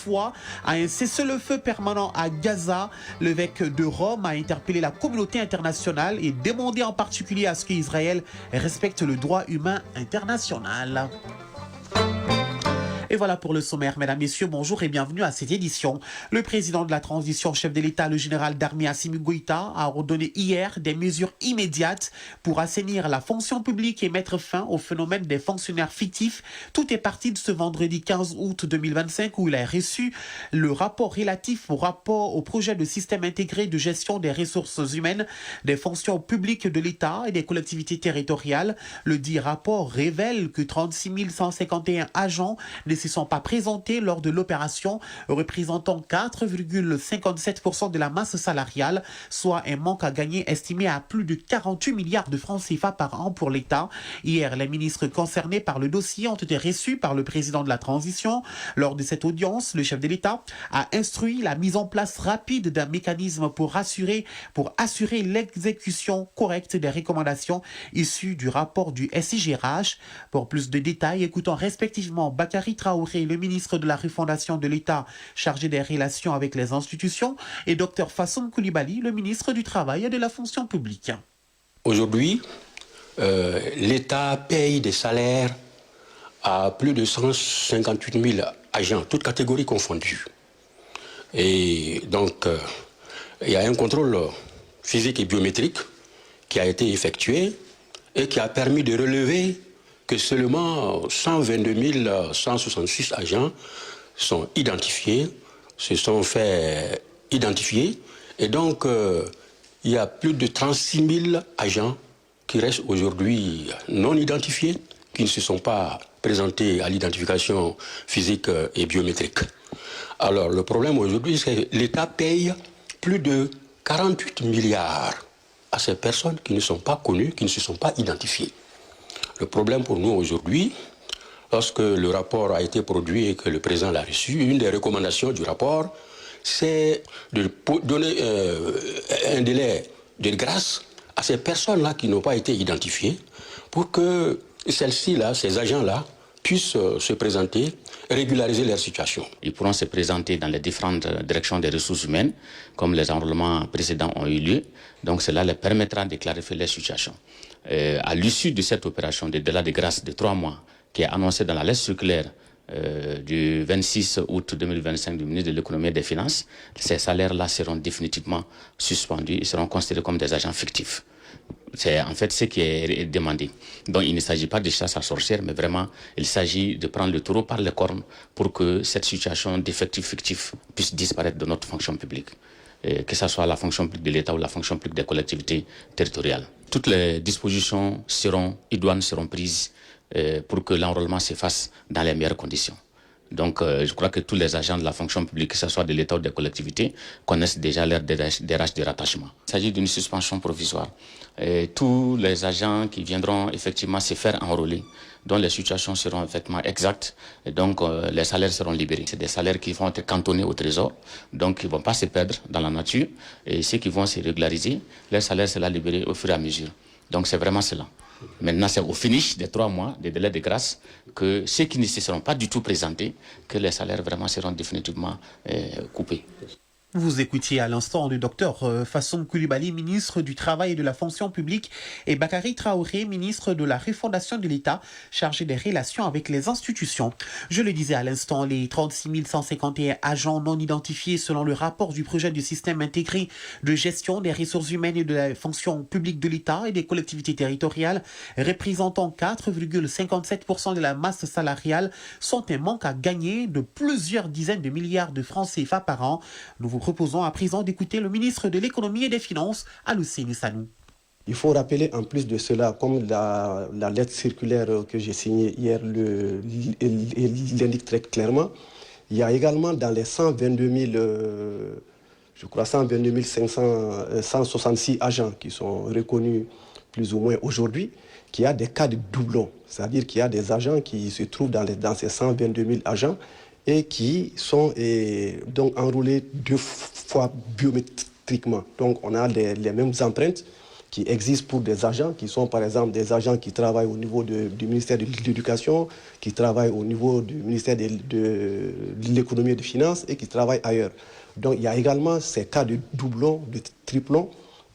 toutefois à un cessez-le-feu permanent à Gaza. L'évêque de Rome a interpellé la communauté internationale et demandé en particulier à ce qu'Israël respecte le droit humain international. Et voilà pour le sommaire, mesdames, messieurs, bonjour et bienvenue à cette édition. Le président de la transition, chef de l'État, le général d'armée Assimi Goïta, a ordonné hier des mesures immédiates pour assainir la fonction publique et mettre fin au phénomène des fonctionnaires fictifs. Tout est parti de ce vendredi 15 août 2025 où il a reçu le rapport relatif au projet de système intégré de gestion des ressources humaines, des fonctions publiques de l'État et des collectivités territoriales. Le dit rapport révèle que 36 151 agents ne se sont pas présentés lors de l'opération, représentant 4,57% de la masse salariale, soit un manque à gagner estimé à plus de 48 milliards de francs CFA par an pour l'État. Hier, les ministres concernés par le dossier ont été reçus par le président de la transition. Lors de cette audience, le chef de l'État a instruit la mise en place rapide d'un mécanisme pour assurer l'exécution correcte des recommandations issues du rapport du SIGRH. Pour plus de détails, écoutons respectivement Bakary Traoré, le ministre de la refondation de l'État chargé des relations avec les institutions, et Dr Fassoum Coulibaly, le ministre du Travail et de la fonction publique. Aujourd'hui, l'État paye des salaires à plus de 158 000 agents, toutes catégories confondues. Et donc, il y a un contrôle physique et biométrique qui a été effectué et qui a permis de relever que seulement 122 166 agents sont identifiés, se sont fait identifier. Et donc, il y a plus de 36 000 agents qui restent aujourd'hui non identifiés, qui ne se sont pas présentés à l'identification physique et biométrique. Alors, le problème aujourd'hui, c'est que l'État paye plus de 48 milliards à ces personnes qui ne sont pas connues, qui ne se sont pas identifiées. Le problème pour nous aujourd'hui, lorsque le rapport a été produit et que le président l'a reçu, une des recommandations du rapport, c'est de donner un délai de grâce à ces personnes-là qui n'ont pas été identifiées pour que celles-ci-là, ces agents-là, puissent se présenter, régulariser leur situation. Ils pourront se présenter dans les différentes directions des ressources humaines, comme les enrôlements précédents ont eu lieu. Donc cela leur permettra de clarifier leur situation. À l'issue de cette opération de délai de grâce de 3 mois, qui est annoncée dans la lettre circulaire du 26 août 2025 du ministre de l'économie et des finances, ces salaires-là seront définitivement suspendus et seront considérés comme des agents fictifs. C'est en fait ce qui est demandé. Donc il ne s'agit pas de chasse à sorcières, mais vraiment il s'agit de prendre le taureau par les cornes pour que cette situation d'effectifs fictifs puisse disparaître de notre fonction publique. Que ce soit la fonction publique de l'État ou la fonction publique des collectivités territoriales. Toutes les dispositions idoines seront prises pour que l'enrôlement se fasse dans les meilleures conditions. Donc je crois que tous les agents de la fonction publique, que ce soit de l'État ou des collectivités, connaissent déjà leur DRH de rattachement. Il s'agit d'une suspension provisoire. Tous les agents qui viendront effectivement se faire enrôler, dont les situations seront effectivement exactes, et donc les salaires seront libérés. C'est des salaires qui vont être cantonnés au trésor, donc ils ne vont pas se perdre dans la nature, et ceux qui vont se régulariser, leur salaire sera libéré au fur et à mesure. Donc c'est vraiment cela. Maintenant, c'est au finish des 3 mois de délai de grâce que ceux qui ne se seront pas du tout présentés, que les salaires vraiment seront définitivement coupés. Vous écoutiez à l'instant le docteur Fassoum Coulibaly, ministre du Travail et de la fonction publique, et Bakary Traoré, ministre de la refondation de l'État, chargé des relations avec les institutions. Je le disais à l'instant, les 36 151 agents non identifiés selon le rapport du projet du système intégré de gestion des ressources humaines et de la fonction publique de l'État et des collectivités territoriales, représentant 4,57% de la masse salariale, sont un manque à gagner de plusieurs dizaines de milliards de francs CFA par an. Nous vous proposons à présent d'écouter le ministre de l'économie et des finances, Alousseini Sanou. Il faut rappeler en plus de cela, comme la lettre circulaire que j'ai signée hier l'indique très clairement, il y a également dans les 122 166 agents qui sont reconnus plus ou moins aujourd'hui, qu'il y a des cas de doublons. C'est-à-dire qu'il y a des agents qui se trouvent dans ces 122 000 agents et qui sont donc enrôlés 2 fois biométriquement. Donc on a les mêmes empreintes qui existent pour des agents qui sont par exemple des agents qui travaillent au niveau du ministère de l'Éducation, qui travaillent au niveau du ministère de l'Économie et des Finances et qui travaillent ailleurs. Donc il y a également ces cas de doublons, de triplons,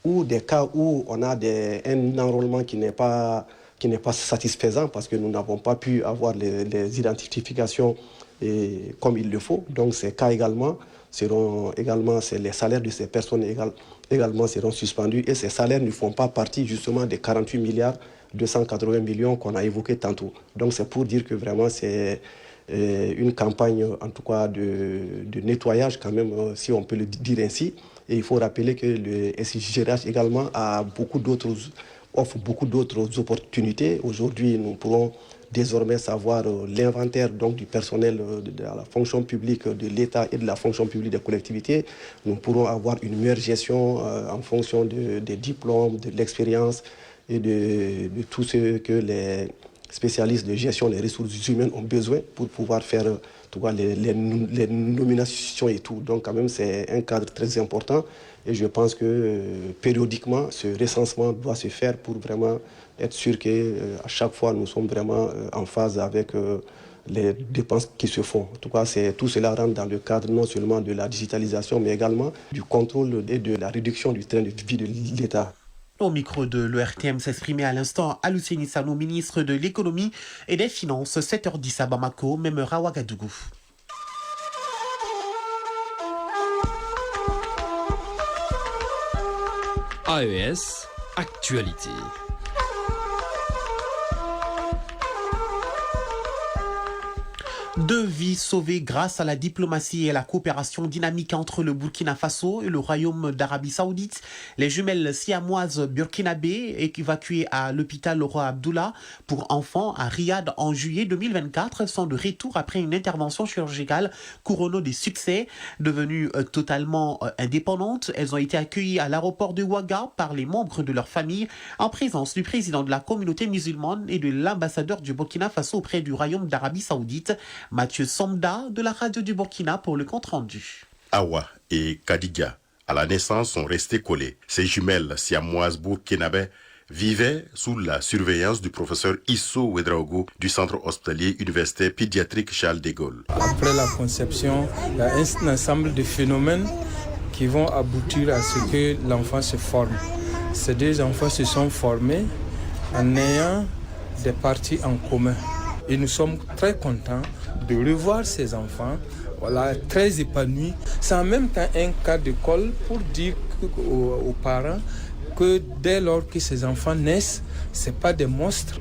ou des cas où on a un enrôlement qui n'est pas satisfaisant parce que nous n'avons pas pu avoir les identifications comme il le faut. Donc ces cas également les salaires de ces personnes également seront suspendus et ces salaires ne font pas partie justement des 48 milliards 280 millions qu'on a évoqués tantôt. Donc c'est pour dire que vraiment c'est une campagne en tout cas de nettoyage quand même, si on peut le dire ainsi. Et il faut rappeler que le SIGRH également offre beaucoup d'autres opportunités. Aujourd'hui, nous pourrons désormais savoir l'inventaire donc, du personnel de la fonction publique de l'État et de la fonction publique des collectivités. Nous pourrons avoir une meilleure gestion en fonction des diplômes, de l'expérience et de tout ce que les spécialistes de gestion des ressources humaines ont besoin pour pouvoir faire les nominations et tout. Donc quand même, c'est un cadre très important et je pense que périodiquement, ce recensement doit se faire pour vraiment être sûr qu'à chaque fois, nous sommes vraiment en phase avec les dépenses qui se font. En tout cas, tout cela rentre dans le cadre non seulement de la digitalisation, mais également du contrôle et de la réduction du train de vie de l'État. Au micro de l'ERTM s'exprimait à l'instant Aluceni Sano, ministre de l'économie et des finances, 7h10 à Bamako, même heure à Ouagadougou. AES, actualité. Deux vies sauvées grâce à la diplomatie et la coopération dynamique entre le Burkina Faso et le Royaume d'Arabie Saoudite. Les jumelles siamoises burkinabées évacuées à l'hôpital Le Roi Abdullah pour enfants à Riyad en juillet 2024 sont de retour après une intervention chirurgicale couronnée de succès. Devenues totalement indépendantes, elles ont été accueillies à l'aéroport de Ouaga par les membres de leur famille en présence du président de la communauté musulmane et de l'ambassadeur du Burkina Faso auprès du Royaume d'Arabie Saoudite. Mathieu Somda de la radio du Burkina pour le compte-rendu. Awa et Kadiga, à la naissance, sont restés collés. Ces jumelles siamoises burkinabées vivaient sous la surveillance du professeur Isso Ouedraogo du centre hospitalier universitaire pédiatrique Charles de Gaulle. Après la conception, il y a un ensemble de phénomènes qui vont aboutir à ce que l'enfant se forme. Ces deux enfants se sont formés en ayant des parties en commun. Et nous sommes très contents de revoir ces enfants, très épanouis. C'est en même temps un cas d'école pour dire aux parents que dès lors que ces enfants naissent, ce n'est pas des monstres.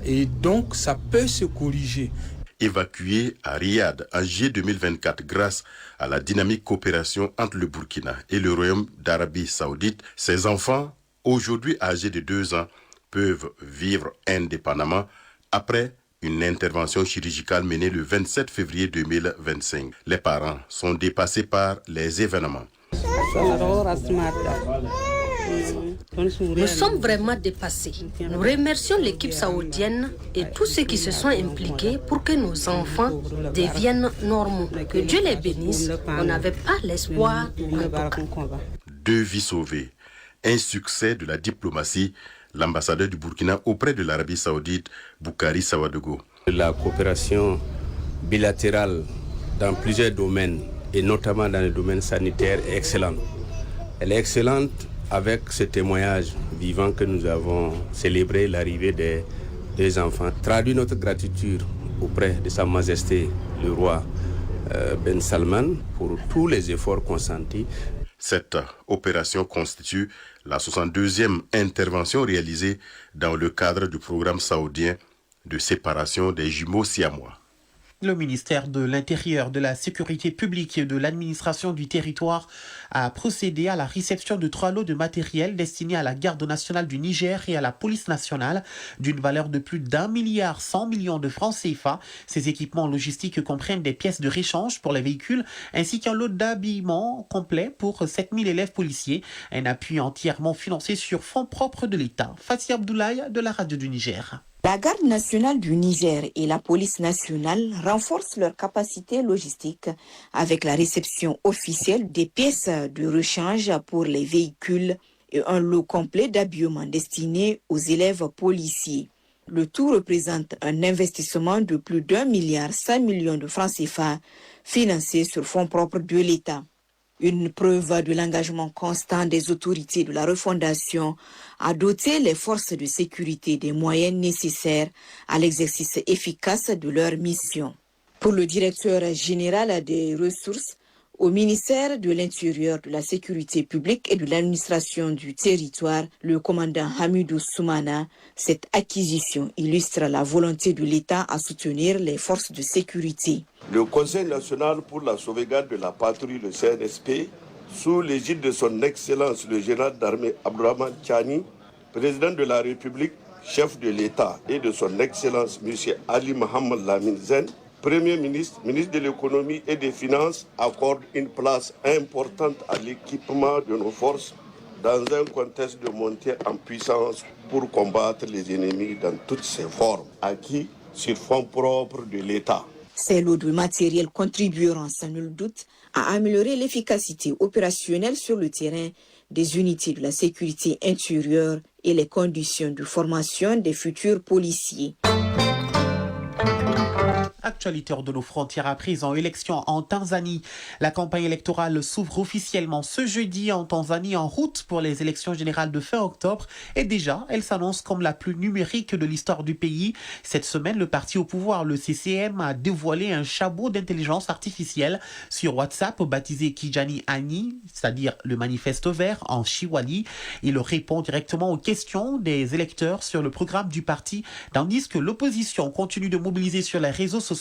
Et donc, ça peut se corriger. Évacués à Riyad en juillet 2024 grâce à la dynamique coopération entre le Burkina et le Royaume d'Arabie Saoudite, ces enfants, aujourd'hui âgés de 2 ans, peuvent vivre indépendamment après une intervention chirurgicale menée le 27 février 2025. Les parents sont dépassés par les événements. Nous sommes vraiment dépassés. Nous remercions l'équipe saoudienne et tous ceux qui se sont impliqués pour que nos enfants deviennent normaux. Que Dieu les bénisse. On n'avait pas l'espoir. 2 vies sauvées. Un succès de la diplomatie. L'ambassadeur du Burkina auprès de l'Arabie Saoudite, Boukari Sawadogo. La coopération bilatérale dans plusieurs domaines, et notamment dans le domaine sanitaire, est excellente. Elle est excellente avec ce témoignage vivant que nous avons célébré l'arrivée des 2 enfants. Traduit notre gratitude auprès de Sa Majesté le roi Ben Salman pour tous les efforts consentis. Cette opération constitue la 62e intervention réalisée dans le cadre du programme saoudien de séparation des jumeaux siamois. Le ministère de l'Intérieur, de la Sécurité publique et de l'administration du territoire a procédé à la réception de 3 lots de matériel destinés à la Garde nationale du Niger et à la police nationale d'une valeur de plus d'1,1 milliard de francs CFA. Ces équipements logistiques comprennent des pièces de réchange pour les véhicules ainsi qu'un lot d'habillement complet pour 7000 élèves policiers. Un appui entièrement financé sur fonds propres de l'État. Fatih Abdoulaye de la radio du Niger. La Garde nationale du Niger et la police nationale renforcent leur capacité logistique avec la réception officielle des pièces de rechange pour les véhicules et un lot complet d'habillement destiné aux élèves policiers. Le tout représente un investissement de plus d'1,1 milliard de francs CFA financé sur fonds propres de l'État. Une preuve de l'engagement constant des autorités de la refondation à doter les forces de sécurité des moyens nécessaires à l'exercice efficace de leur mission. Pour le directeur général des ressources au ministère de l'Intérieur, de la Sécurité publique et de l'administration du territoire, le commandant Hamidou Soumana, cette acquisition illustre la volonté de l'État à soutenir les forces de sécurité. Le Conseil national pour la sauvegarde de la patrie, le CNSP, sous l'égide de son Excellence le général d'armée Abdourahmane Tiani, président de la République, chef de l'État, et de son Excellence M. Ali Mohamed Lamine Zen, Premier ministre, ministre de l'économie et des finances, accorde une place importante à l'équipement de nos forces dans un contexte de montée en puissance pour combattre les ennemis dans toutes ses formes, acquis sur fonds propres de l'État. Ces lots de matériel contribueront sans nul doute à améliorer l'efficacité opérationnelle sur le terrain des unités de la sécurité intérieure et les conditions de formation des futurs policiers. Actualité hors de nos frontières à présent, élection en Tanzanie. La campagne électorale s'ouvre officiellement ce jeudi en Tanzanie, en route pour les élections générales de fin octobre. Et déjà, elle s'annonce comme la plus numérique de l'histoire du pays. Cette semaine, le parti au pouvoir, le CCM, a dévoilé un chabot d'intelligence artificielle sur WhatsApp baptisé Kijani Ani, c'est-à-dire le manifeste vert en Chiwali. Il répond directement aux questions des électeurs sur le programme du parti, tandis que l'opposition continue de mobiliser sur les réseaux sociaux,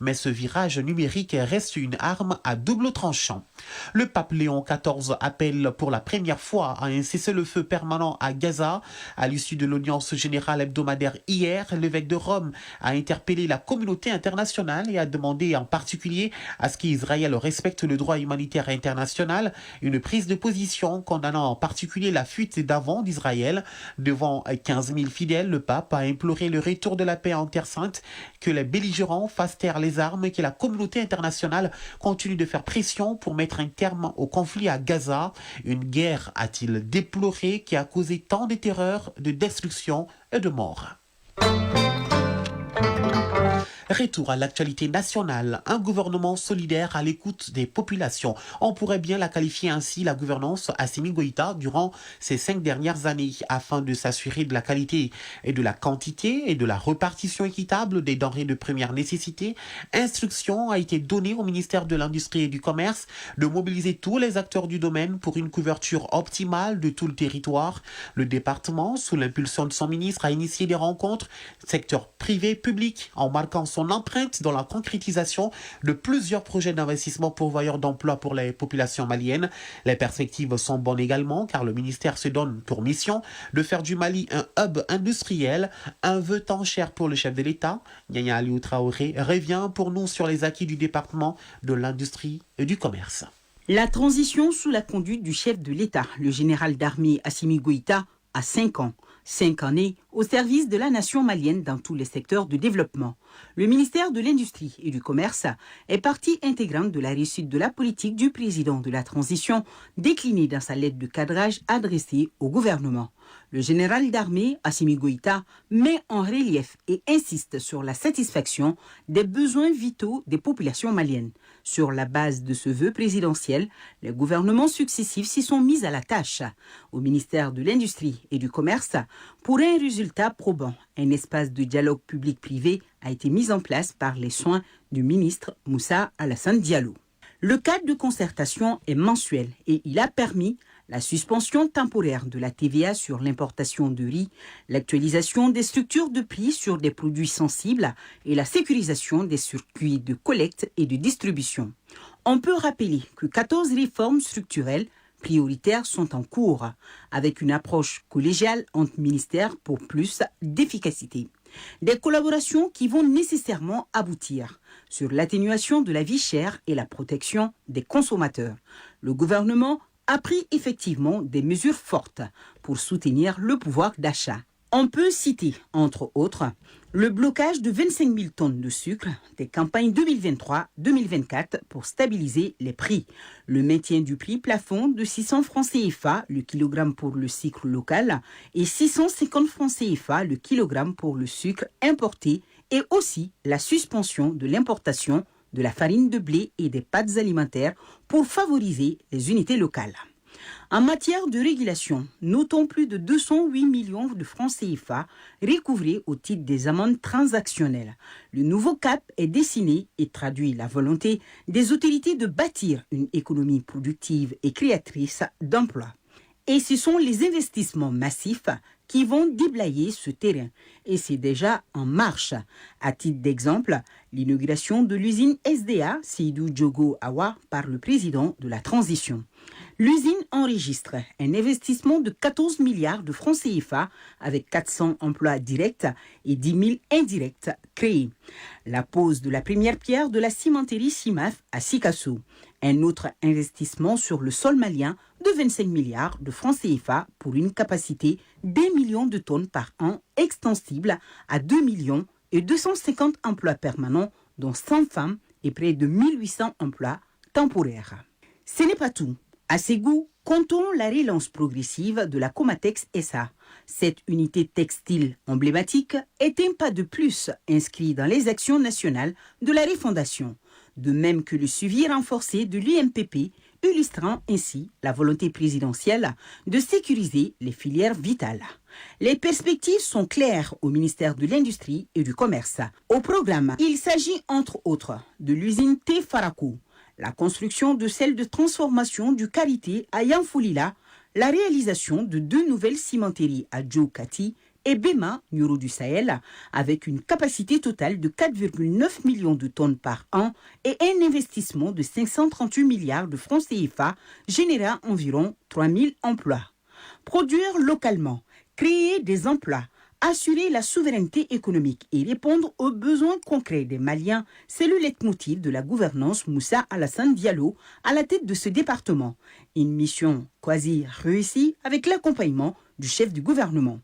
mais ce virage numérique reste une arme à double tranchant. Le pape Léon XIV appelle pour la première fois à un cessez-le-feu permanent à Gaza. À l'issue de l'audience générale hebdomadaire hier, l'évêque de Rome a interpellé la communauté internationale et a demandé en particulier à ce qu'Israël respecte le droit humanitaire international. Une prise de position condamnant en particulier la fuite d'avant d'Israël. Devant 15 000 fidèles, le pape a imploré le retour de la paix en Terre Sainte, que les belligérants fassent taire les armes et que la communauté internationale continue de faire pression pour mettre un terme au conflit à Gaza. Une guerre, a-t-il déploré, qui a causé tant de terreur, de destruction et de morts. Retour à l'actualité nationale, un gouvernement solidaire à l'écoute des populations. On pourrait bien la qualifier ainsi, la gouvernance Assimi Goïta, durant ces 5 dernières années, afin de s'assurer de la qualité et de la quantité et de la répartition équitable des denrées de première nécessité. Instruction a été donnée au ministère de l'Industrie et du Commerce de mobiliser tous les acteurs du domaine pour une couverture optimale de tout le territoire. Le département, sous l'impulsion de son ministre, a initié des rencontres secteur privé-public en marquant son empreinte dans la concrétisation de plusieurs projets d'investissement pourvoyeurs d'emplois pour les populations maliennes. Les perspectives sont bonnes également car le ministère se donne pour mission de faire du Mali un hub industriel, un vœu tant cher pour le chef de l'État. Yaya Aliou Traoré revient pour nous sur les acquis du département de l'industrie et du commerce. La transition sous la conduite du chef de l'État, le général d'armée Assimi Goïta, a 5 ans. 5 années au service de la nation malienne dans tous les secteurs de développement. Le ministère de l'Industrie et du Commerce est partie intégrante de la réussite de la politique du président de la transition, déclinée dans sa lettre de cadrage adressée au gouvernement. Le général d'armée, Assimi Goïta, met en relief et insiste sur la satisfaction des besoins vitaux des populations maliennes. Sur la base de ce vœu présidentiel, les gouvernements successifs s'y sont mis à la tâche. Au ministère de l'Industrie et du Commerce, pour un résultat probant, un espace de dialogue public-privé a été mis en place par les soins du ministre Moussa Alassane Diallo. Le cadre de concertation est mensuel et il a permis la suspension temporaire de la TVA sur l'importation de riz, l'actualisation des structures de prix sur des produits sensibles et la sécurisation des circuits de collecte et de distribution. On peut rappeler que 14 réformes structurelles prioritaires sont en cours, avec une approche collégiale entre ministères pour plus d'efficacité. Des collaborations qui vont nécessairement aboutir sur l'atténuation de la vie chère et la protection des consommateurs. Le gouvernement a pris effectivement des mesures fortes pour soutenir le pouvoir d'achat. On peut citer, entre autres, Le blocage de 25 000 tonnes de sucre des campagnes 2023-2024 pour stabiliser les prix. Le maintien du prix plafond de 600 francs CFA le kilogramme pour le sucre local et 650 francs CFA le kilogramme pour le sucre importé et aussi la suspension de l'importation de la farine de blé et des pâtes alimentaires pour favoriser les unités locales. En matière de régulation, notons plus de 208 millions de francs CFA recouvrés au titre des amendes transactionnelles. Le nouveau cap est dessiné et traduit la volonté des autorités de bâtir une économie productive et créatrice d'emplois. Et ce sont les investissements massifs qui vont déblayer ce terrain. Et c'est déjà en marche. À titre d'exemple, l'inauguration de l'usine SDA Seydou Diogo Awa par le président de la transition. L'usine enregistre un investissement de 14 milliards de francs CFA avec 400 emplois directs et 10 000 indirects créés. La pose de la première pierre de la cimenterie CIMAF à Sikasso. Un autre investissement sur le sol malien de 25 milliards de francs CFA pour une capacité d'1 million de tonnes par an extensible à 2 millions et 250 emplois permanents, dont 100 femmes et près de 1800 emplois temporaires. Ce n'est pas tout. À Ségou, comptons la relance progressive de la Comatex SA. Cette unité textile emblématique est un pas de plus inscrit dans les actions nationales de la refondation, de même que le suivi renforcé de l'UMPP, illustrant ainsi la volonté présidentielle de sécuriser les filières vitales. Les perspectives sont claires au ministère de l'Industrie et du Commerce. Au programme, il s'agit entre autres de l'usine T-Farako, la construction de celle de transformation du Karité à Yanfoulila, la réalisation de 2 nouvelles cimenteries à Djokati et Bema, Nuro du Sahel, avec une capacité totale de 4,9 millions de tonnes par an et un investissement de 538 milliards de francs CFA, générant environ 3 000 emplois. Produire localement, créer des emplois, assurer la souveraineté économique et répondre aux besoins concrets des Maliens, c'est le leitmotiv de la gouvernance Moussa Alassane Diallo à la tête de ce département. Une mission quasi réussie avec l'accompagnement du chef du gouvernement.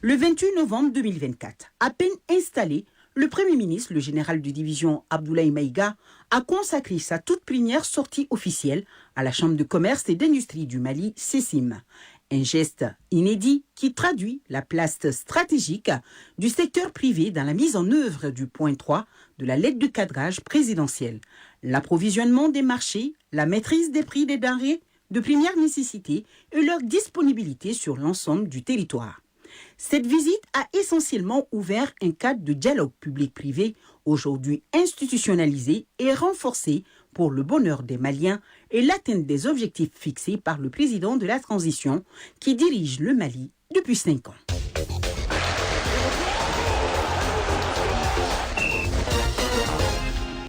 Le 28 novembre 2024, à peine installé, le Premier ministre, le général de division Abdoulaye Maïga, a consacré sa toute première sortie officielle à la Chambre de commerce et d'industrie du Mali, CECIM. Un geste inédit qui traduit la place stratégique du secteur privé dans la mise en œuvre du point 3 de la lettre de cadrage présidentielle. L'approvisionnement des marchés, la maîtrise des prix des denrées de première nécessité et leur disponibilité sur l'ensemble du territoire. Cette visite a essentiellement ouvert un cadre de dialogue public-privé, aujourd'hui institutionnalisé et renforcé pour le bonheur des Maliens et l'atteinte des objectifs fixés par le président de la transition qui dirige le Mali depuis 5 ans.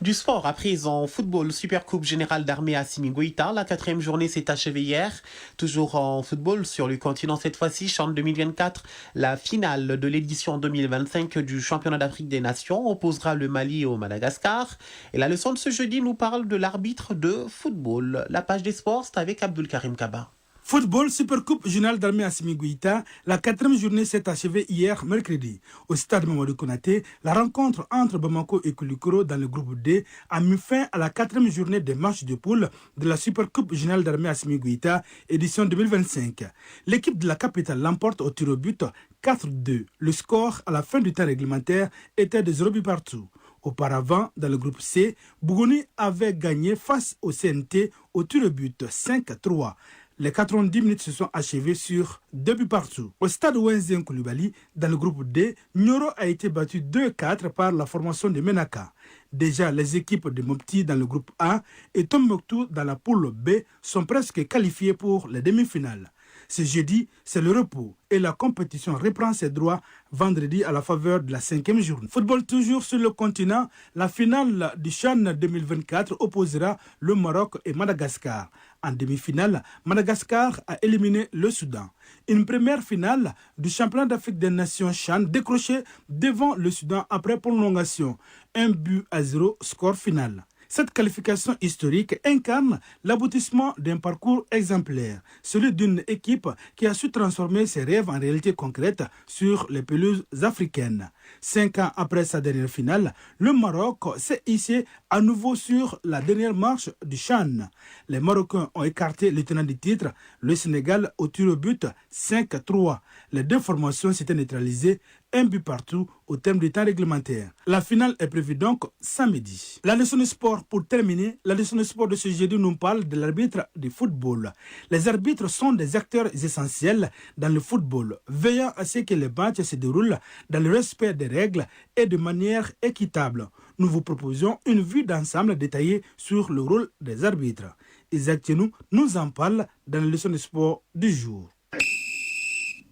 Du sport, à présent, football, Supercoupe Générale d'Armée Assimi Goïta. La 4e journée s'est achevée hier. Toujours en football sur le continent cette fois-ci, CHAN 2024. La finale de l'édition 2025 du Championnat d'Afrique des Nations opposera le Mali au Madagascar. Et la leçon de ce jeudi nous parle de l'arbitre de football. La page des sports, c'est avec Abdul Karim Kaba. Football, Supercoupe Générale d'Armée Assimi Goïta, la 4e journée s'est achevée hier, mercredi. Au stade Mamadou Konaté, la rencontre entre Bamako et Koulikoro dans le groupe D a mis fin à la 4e journée des matchs de poule de la Supercoupe Générale d'Armée Assimi Goïta, édition 2025. L'équipe de la capitale l'emporte au tir au but 4-2. Le score à la fin du temps réglementaire était de 0 but partout. Auparavant, dans le groupe C, Bougouni avait gagné face au CNT au tir au but 5-3. Les 90 minutes se sont achevées sur 2 buts partout. Au stade Wenzen Koulibaly, dans le groupe D, Nyoro a été battu 2-4 par la formation de Menaka. Déjà, les équipes de Mopti dans le groupe A et Tombouctou dans la poule B sont presque qualifiées pour les demi-finales. Ce jeudi, c'est le repos et la compétition reprend ses droits vendredi à la faveur de la 5e journée. Football toujours sur le continent, la finale du CHAN 2024 opposera le Maroc et Madagascar. En demi-finale, Madagascar a éliminé le Soudan. Une première finale du championnat d'Afrique des Nations CHAN décrochée devant le Soudan après prolongation. 1-0 score final. Cette qualification historique incarne l'aboutissement d'un parcours exemplaire, celui d'une équipe qui a su transformer ses rêves en réalité concrète sur les pelouses africaines. 5 ans après sa dernière finale, le Maroc s'est hissé à nouveau sur la dernière marche du CHAN. Les Marocains ont écarté le tenant du titre, le Sénégal, au tir au but 5-3. Les deux formations s'étaient neutralisées, un but partout au terme du temps réglementaire. La finale est prévue donc samedi. La leçon de sport pour terminer. La leçon de sport de ce jeudi nous parle de l'arbitre du football. Les arbitres sont des acteurs essentiels dans le football, veillant à ce que les matchs se déroulent dans le respect des règles et de manière équitable. Nous vous proposons une vue d'ensemble détaillée sur le rôle des arbitres. Isaac Tienou nous en parle dans la leçon de sport du jour.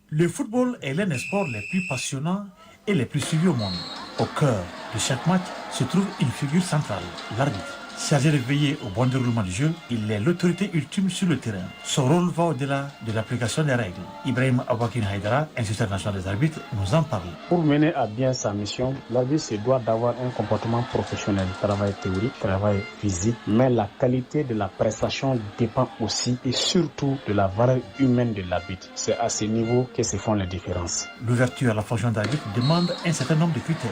Le football est l'un des sports les plus passionnants et les plus suivis au monde. Au cœur de chaque match se trouve une figure centrale, l'arbitre. Chargé de veiller au bon déroulement du jeu, il est l'autorité ultime sur le terrain. Son rôle va au-delà de l'application des règles. Ibrahim Aboukine Haïdara, instituteur national des arbitres, nous en parle. Pour mener à bien sa mission, l'arbitre se doit d'avoir un comportement professionnel, travail théorique, travail physique, mais la qualité de la prestation dépend aussi et surtout de la valeur humaine de l'arbitre. C'est à ce niveau que se font les différences. L'ouverture à la fonction d'arbitre demande un certain nombre de critères.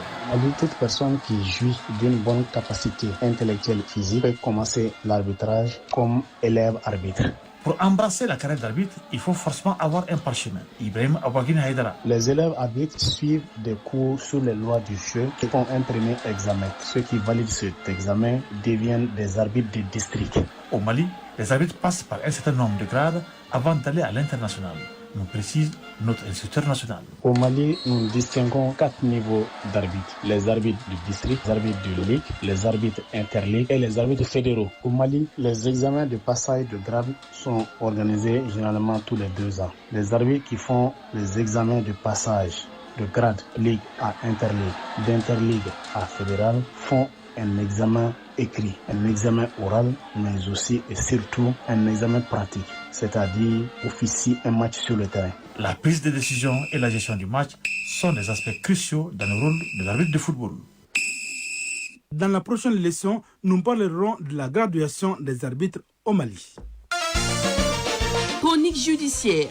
Toute personne qui jouit d'une bonne capacité intellectuelle physique peut commencer l'arbitrage comme élève arbitre. Pour embrasser la carrière d'arbitre, il faut forcément avoir un parchemin. Ibrahim Aboukine Haïdara. Les élèves arbitres suivent des cours sur les lois du jeu et font un premier examen. Ceux qui valident cet examen deviennent des arbitres de district. Au Mali, les arbitres passent par un certain nombre de grades avant d'aller à l'international, nous précise notre instituteur national. Au Mali, nous distinguons 4 niveaux d'arbitres. Les arbitres du district, les arbitres de ligue, les arbitres interligues et les arbitres fédéraux. Au Mali, les examens de passage de grade sont organisés généralement tous les 2 ans. Les arbitres qui font les examens de passage de grade ligue à interligue, d'interligue à fédéral font un examen écrit, un examen oral, mais aussi et surtout un examen pratique, c'est-à-dire officier un match sur le terrain. La prise de décision et la gestion du match sont des aspects cruciaux dans le rôle de l'arbitre de football. Dans la prochaine leçon, nous parlerons de la graduation des arbitres au Mali. Chronique judiciaire.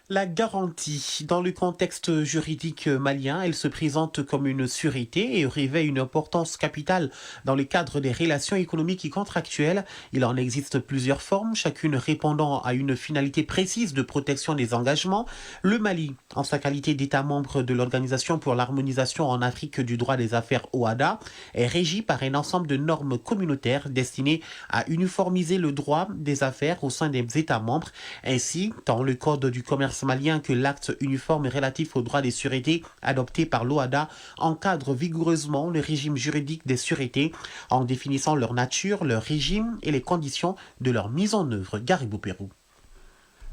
La garantie. Dans le contexte juridique malien, elle se présente comme une sûreté et revêt une importance capitale dans le cadre des relations économiques et contractuelles. Il en existe plusieurs formes, chacune répondant à une finalité précise de protection des engagements. Le Mali, en sa qualité d'État membre de l'Organisation pour l'harmonisation en Afrique du droit des affaires OHADA, est régi par un ensemble de normes communautaires destinées à uniformiser le droit des affaires au sein des États membres. Ainsi, dans le Code du commerce malien que l'acte uniforme relatif aux droits des sûretés adopté par l'OHADA encadre vigoureusement le régime juridique des sûretés en définissant leur nature, leur régime et les conditions de leur mise en œuvre. Garibou Pérou.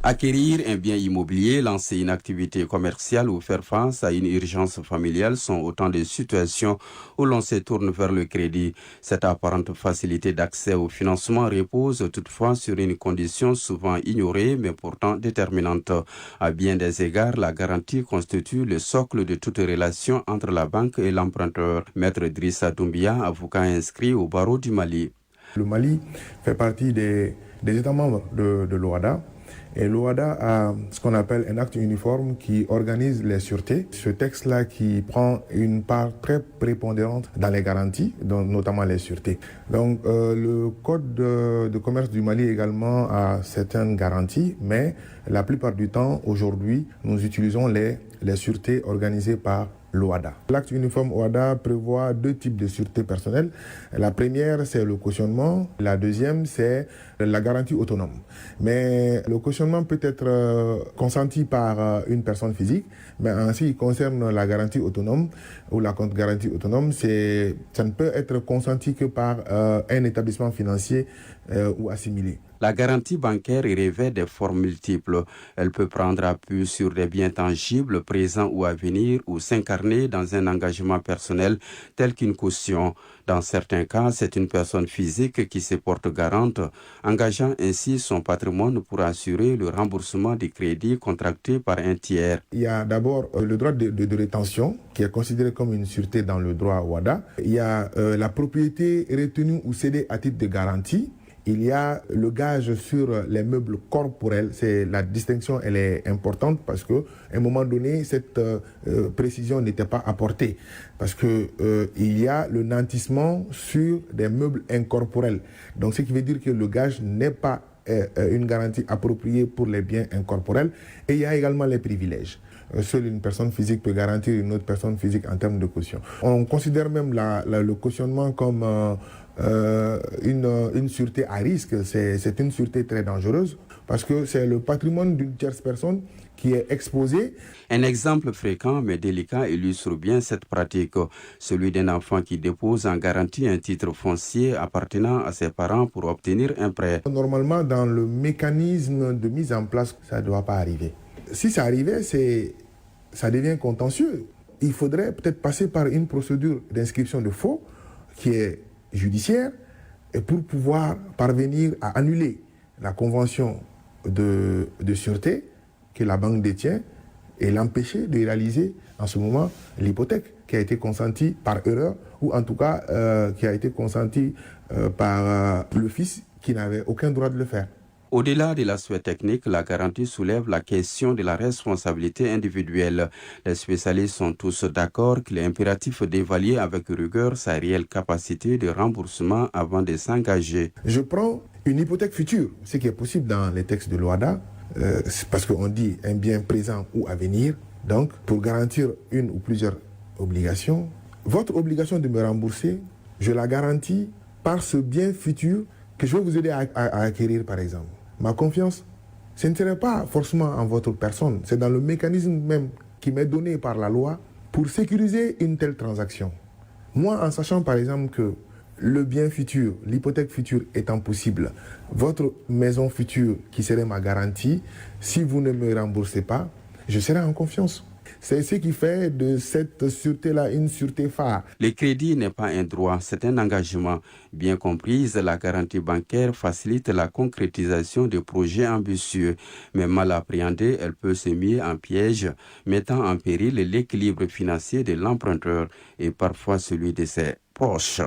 Acquérir un bien immobilier, lancer une activité commerciale ou faire face à une urgence familiale sont autant de situations où l'on se tourne vers le crédit. Cette apparente facilité d'accès au financement repose toutefois sur une condition souvent ignorée mais pourtant déterminante. À bien des égards, la garantie constitue le socle de toute relation entre la banque et l'emprunteur. Maître Drissa Doumbia, avocat inscrit au barreau du Mali. Le Mali fait partie des États membres de l'OHADA. Et l'OHADA a ce qu'on appelle un acte uniforme qui organise les sûretés. Ce texte-là qui prend une part très prépondérante dans les garanties, notamment les sûretés. Donc le Code de commerce du Mali également a certaines garanties, mais la plupart du temps, aujourd'hui, nous utilisons les sûretés organisées par l'OHADA. L'acte uniforme OHADA prévoit 2 types de sûreté personnelle. La première, c'est le cautionnement. La deuxième, c'est la garantie autonome. Mais le cautionnement peut être consenti par une personne physique, mais en ce qui concerne la garantie autonome ou la contre-garantie autonome, ça ne peut être consenti que par un établissement financier ou assimilé. La garantie bancaire revêt des formes multiples. Elle peut prendre appui sur des biens tangibles, présents ou à venir, ou s'incarner dans un engagement personnel tel qu'une caution. Dans certains cas, c'est une personne physique qui se porte garante, engageant ainsi son patrimoine pour assurer le remboursement des crédits contractés par un tiers. Il y a d'abord le droit de rétention, qui est considéré comme une sûreté dans le droit OHADA. Il y a la propriété retenue ou cédée à titre de garantie. il y a le gage sur les meubles corporels. La distinction, elle est importante parce qu'à un moment donné, cette précision n'était pas apportée. Parce qu'il y a le nantissement sur des meubles incorporels. Donc, ce qui veut dire que le gage n'est pas une garantie appropriée pour les biens incorporels. Et il y a également les privilèges. Seule une personne physique peut garantir une autre personne physique en termes de caution. On considère même le cautionnement comme une sûreté à risque. C'est une sûreté très dangereuse parce que c'est le patrimoine d'une tierce personne qui est exposé. Un exemple fréquent mais délicat illustre bien cette pratique, celui d'un enfant qui dépose en garantie un titre foncier appartenant à ses parents pour obtenir un prêt. Normalement, dans le mécanisme de mise en place, ça ne doit pas arriver. Si ça arrivait, ça devient contentieux. Il faudrait peut-être passer par une procédure d'inscription de faux qui est judiciaire et pour pouvoir parvenir à annuler la convention de sûreté que la banque détient et l'empêcher de réaliser en ce moment l'hypothèque qui a été consentie par erreur ou en tout cas qui a été consentie par le fils qui n'avait aucun droit de le faire. Au-delà de l'aspect technique, la garantie soulève la question de la responsabilité individuelle. Les spécialistes sont tous d'accord qu'il est impératif d'évaluer avec rigueur sa réelle capacité de remboursement avant de s'engager. Je prends une hypothèque future, ce qui est possible dans les textes de l'OHADA, parce qu'on dit un bien présent ou à venir. Donc, pour garantir une ou plusieurs obligations, votre obligation de me rembourser, je la garantis par ce bien futur que je vais vous aider à acquérir, par exemple. Ma confiance, ce ne serait pas forcément en votre personne, c'est dans le mécanisme même qui m'est donné par la loi pour sécuriser une telle transaction. Moi, en sachant par exemple que le bien futur, l'hypothèque future étant possible, votre maison future qui serait ma garantie, si vous ne me remboursez pas, je serai en confiance. C'est ce qui fait de cette sûreté-là une sûreté phare. Le crédit n'est pas un droit, c'est un engagement. Bien comprise, la garantie bancaire facilite la concrétisation de projets ambitieux. Mais mal appréhendée, elle peut se mier en piège, mettant en péril l'équilibre financier de l'emprunteur et parfois celui de ses proches.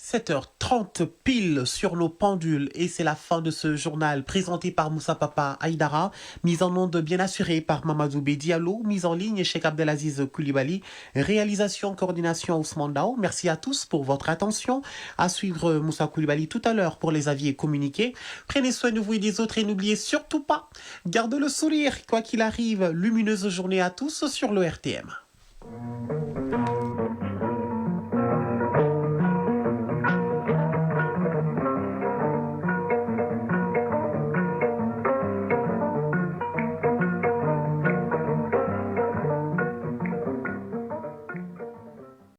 7h30 pile sur nos pendules et c'est la fin de ce journal présenté par Moussa Papa Aïdara, mise en onde bien assurée par Mamadou Diallo, mise en ligne chez Abdelaziz Koulibaly, réalisation, coordination Ousmane Dao. Merci à tous pour votre attention. À suivre Moussa Koulibaly tout à l'heure pour les avis et communiqués. Prenez soin de vous et des autres et n'oubliez surtout pas, gardez le sourire, quoi qu'il arrive. Lumineuse journée à tous sur le RTM.